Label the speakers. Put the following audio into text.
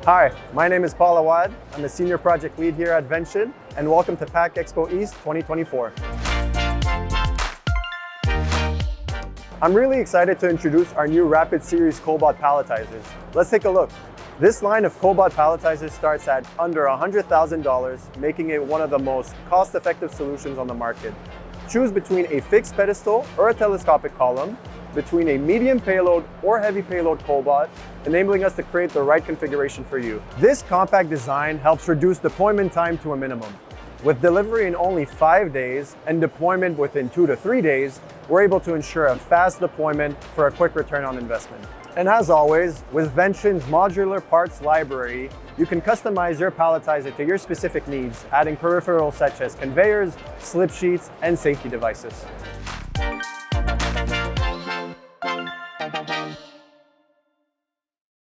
Speaker 1: Hi, my name is Aouad. I'm a senior project lead here at Vention, and welcome to PAC EXPO East 2024. I'm really excited to introduce our new Rapid Series cobot palletizers. Let's take a look. This line of cobot palletizers starts at under $100,000, making it one of the most cost-effective solutions on the market. Choose between a fixed pedestal or a telescopic column, between a medium payload or heavy payload cobot, enabling us to create the right configuration for you. This compact design helps reduce deployment time to a minimum. With delivery in only 5 days and deployment within 2 to 3 days, we're able to ensure a fast deployment for a quick return on investment. And as always, with Vention's modular parts library, you can customize your palletizer to your specific needs, adding peripherals such as conveyors, slip sheets, and safety devices.